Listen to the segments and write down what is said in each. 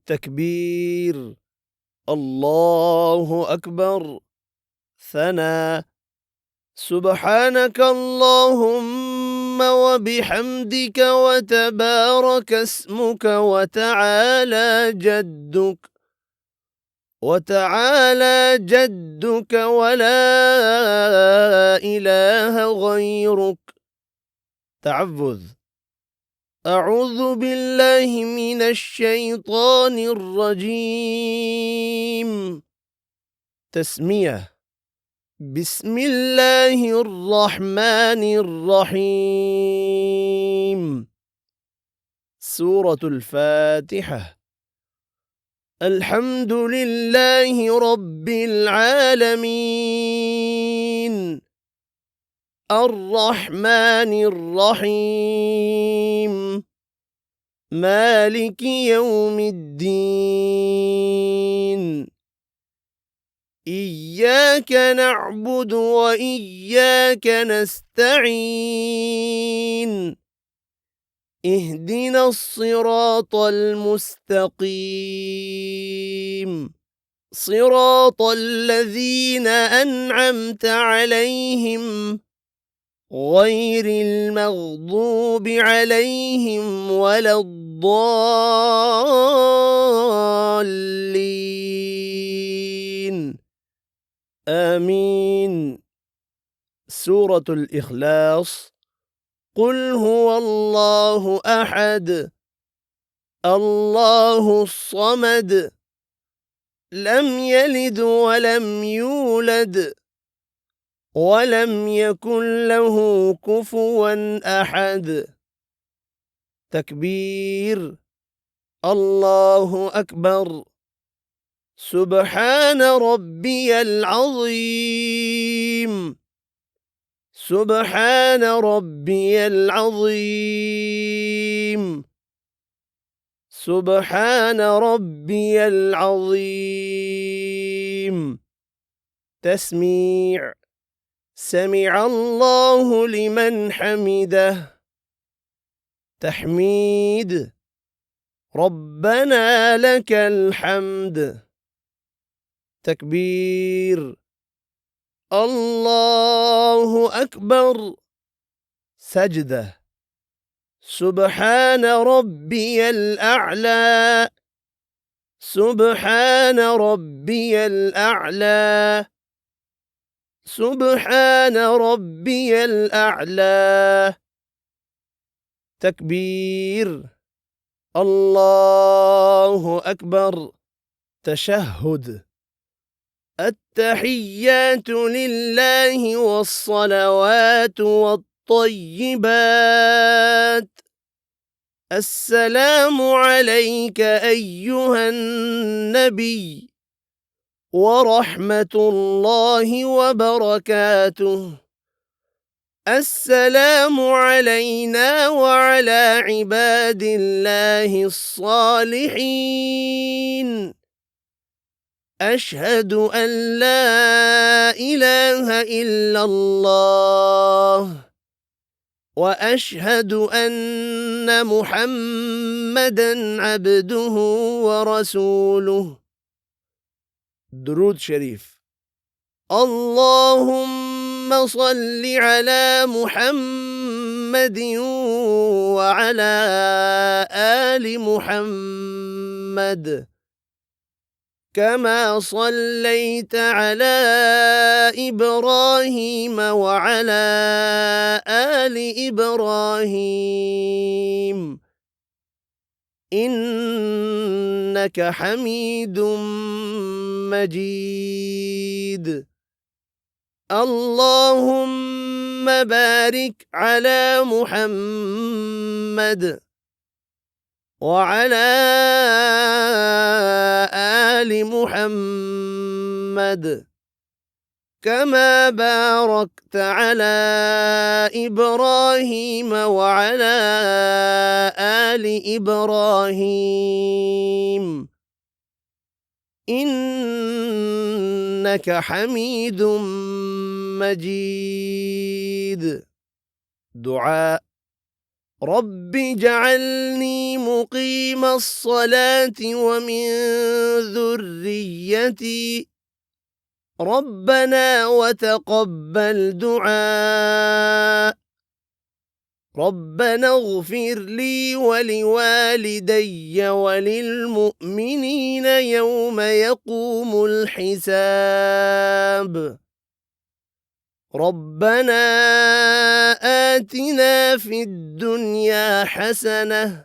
تكبير. الله أكبر. ثناء. سبحانك اللهم وبحمدك وتبارك اسمك وتعالى جدك ولا إله غيرك. تعوذ. أعوذ بالله من الشيطان الرجيم. تسمية. بسم الله الرحمن الرحيم. سورة الفاتحة. الحمد لله رب العالمين الرحمن الرحيم مالك يوم الدين. إياك نعبد وإياك نستعين. اهدنا الصراط المستقيم صراط الذين أنعمت عليهم غير المغضوب عليهم ولا الضالين. آمين. سورة الإخلاص. قل هو الله أحد الله الصمد لم يلد ولم يولد ولم يكن له كفوا أحد. تكبير. الله أكبر. سبحان ربي العظيم سبحان ربي العظيم سبحان ربي العظيم. تسميع. سمع الله لمن حمده. تحميد. ربنا لك الحمد. تكبير. الله أكبر. سجدة. سبحان ربي الأعلى سبحان ربي الأعلى سبحان ربي الأعلى. تكبير. الله أكبر. تشهد. التحيات لله والصلوات والطيبات. السلام عليك أيها النبي ورحمة الله وبركاته. السلام علينا وعلى عباد الله الصالحين. أشهد أن لا إله إلا الله وأشهد أن محمدًا عبده ورسوله. درود شريف. اللهم صل على محمد وعلى آل محمد كما صليت على إبراهيم وعلى آل إبراهيم إنك حميد مجيد. اللهم بارك على محمد وعلى آل محمد كما باركت على إبراهيم وعلى آل إبراهيم إنك حميد مجيد. دعاء. رب اجعلني مقيم الصلاة ومن ذريتي ربنا وتقبل دعاء ربنا اغفر لي ولوالدي وللمؤمنين يوم يقوم الحساب ربنا آتنا في الدنيا حسنة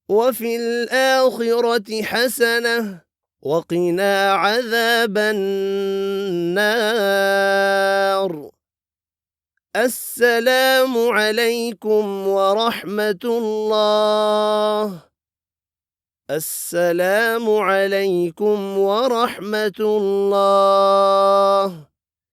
وفي الآخرة حسنة وقنا عذاب النار السلام عليكم ورحمة الله السلام عليكم ورحمة الله